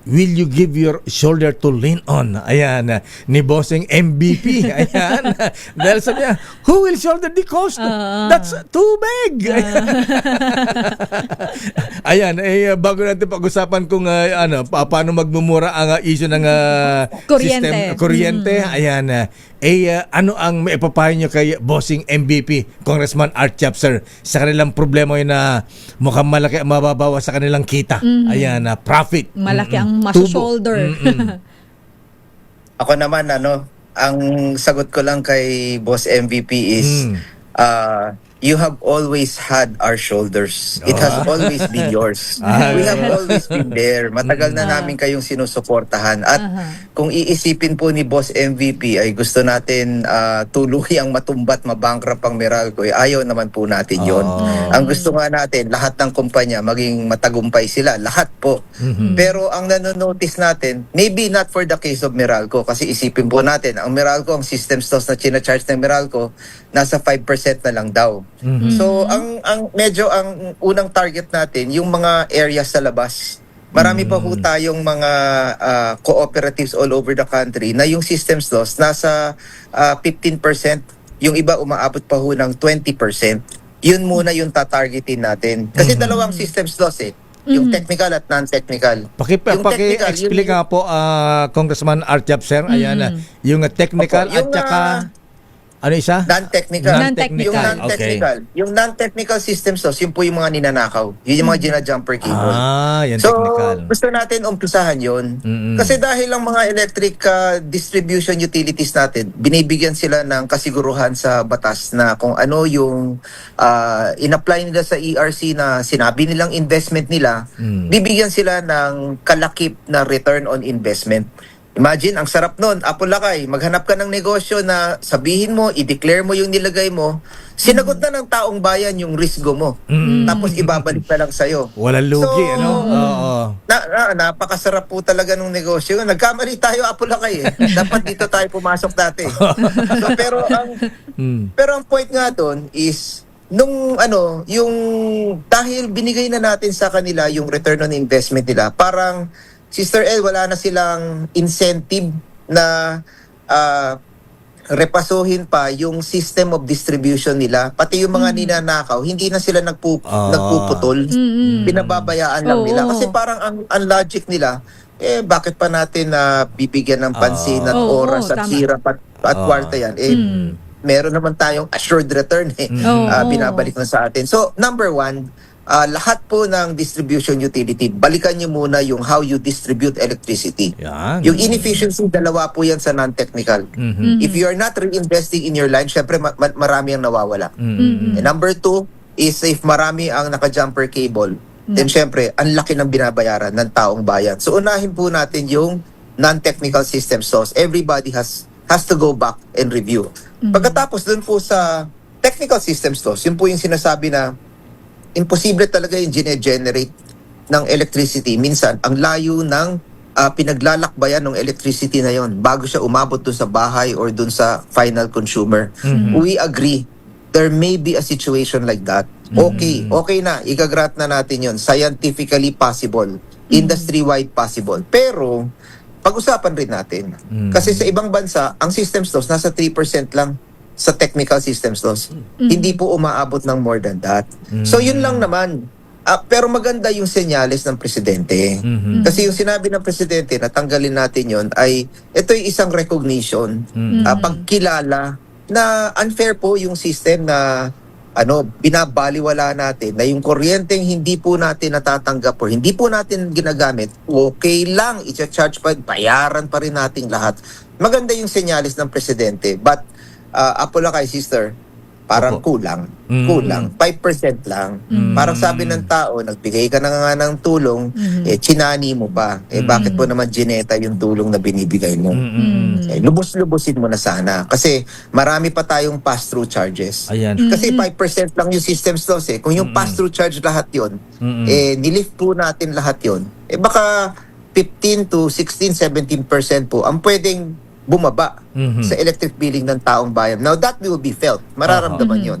will you give your shoulder to lean on? Ayan, ni Bossing MVP. Ayan. Dahil sabi niya, who will shoulder the cost? That's too big. Ayan, bago natin pag-usapan kung paano magmumura ang issue ng kuryente. Ayan, ano ang maipapayo nyo kay Bossing MVP, Congressman Art Chapser, sa kanilang problema yun na mukhang malaki ang mababawa sa kanilang kita. Ayan, profit. Malaki ang maso-shoulder. Ako naman, ang sagot ko lang kay Boss MVP is, you have always had our shoulders. It has always been yours. We have always been there. Matagal na namin kayong sinusuportahan. At kung iisipin po ni Boss MVP ay gusto natin tuluyang matumbat, mabankrupt ang Meralco, ayaw naman po natin yon. Ang gusto nga natin, lahat ng kumpanya maging matagumpay sila. Lahat po. Pero ang nanonotice natin, maybe not for the case of Meralco, kasi isipin po natin, ang Meralco, ang system stocks na china-charge ng Meralco, nasa 5% na lang daw. So ang unang target natin yung mga areas sa labas. Marami pa ho tayong mga cooperatives all over the country na yung systems loss nasa 15%, yung iba umaabot pa ho ng 20%. Yun muna yung tatargetin natin. Kasi dalawang systems loss yung technical at non-technical. Paki-explain nga po, Congressman Art Chapser, ayan, yung technical at saka ano isa? Non-technical. Non-technical. Yung non-technical. Yung non-technical systems loss, yun po yung mga ninanakaw. Yun yung mga gina-jumper cable. Yan So, technical. gusto natin umpisahan yun. Kasi dahil ang mga electric distribution utilities natin, binibigyan sila ng kasiguruhan sa batas na kung ano yung in-apply nila sa ERC na sinabi nilang investment nila, bibigyan sila ng kalakip na return on investment. Imagine, ang sarap nun, Apulakay, maghanap ka ng negosyo na sabihin mo, i-declare mo yung nilagay mo, sinagot na ng taong bayan yung risgo mo. Tapos ibabalik na lang sa'yo. Walang lugi, Napakasarap po talaga ng negosyo. Nagkamali tayo, Apulakay Dapat dito tayo pumasok dati. Pero ang point nga doon is, yung dahil binigay na natin sa kanila yung return on investment nila, parang Sister El, wala na silang incentive na repasuhin pa yung system of distribution nila. Pati yung mga ninanakaw, hindi na sila nagpuputol. Pinababayaan lang nila. Kasi parang ang logic nila, bakit pa natin bibigyan ng pansin at oras at hirap at kwarta yan? Meron naman tayong assured return binabalik na sa atin. So, number one, lahat po ng distribution utility, balikan nyo muna yung how you distribute electricity. Yan. Yung inefficiency, dalawa po yan sa non-technical. If you are not reinvesting in your line, syempre marami ang nawawala. And number two is if marami ang naka-jumper cable, then syempre, ang laki ng binabayaran ng taong bayan. So unahin po natin yung non-technical system source. Everybody has to go back and review. Pagkatapos dun po sa technical system source, yun po yung sinasabi na imposible talaga yung generate ng electricity. Minsan, ang layo ng pinaglalakbayan ng electricity na yon bago siya umabot dun sa bahay or dun sa final consumer. We agree. There may be a situation like that. Okay na. Igagrant na natin yon. Scientifically possible. Industry-wide possible. Pero, pag-usapan rin natin. Kasi sa ibang bansa, ang systems loss nasa 3% lang sa technical systems loss. Hindi po umaabot ng more than that. So yun lang naman. Pero maganda yung senyales ng presidente. Kasi yung sinabi ng presidente na tanggalin natin yon ay ito yung isang recognition, pagkilala na unfair po yung system na binabaliwala natin, na yung kuryenteng hindi po natin natatanggap o hindi po natin ginagamit, okay lang, i-charge pa, bayaran pa rin nating lahat. Maganda yung senyales ng presidente. But Apulakay, sister, parang kulang. 5% lang. Parang sabi ng tao, nagbigay ka na nga ng tulong, chinani mo pa. Bakit mo naman gineta yung tulong na binibigay mo? Lubos-lubosin mo na sana. Kasi marami pa tayong pass-through charges. Ayan. Kasi 5% lang yung systems loss Kung yung pass-through charge lahat yon, nilift po natin lahat yon, baka 15 to 16, 17% po ang pwedeng bumaba sa electric billing ng taong bayan. Now, that will be felt. Mararamdaman yon.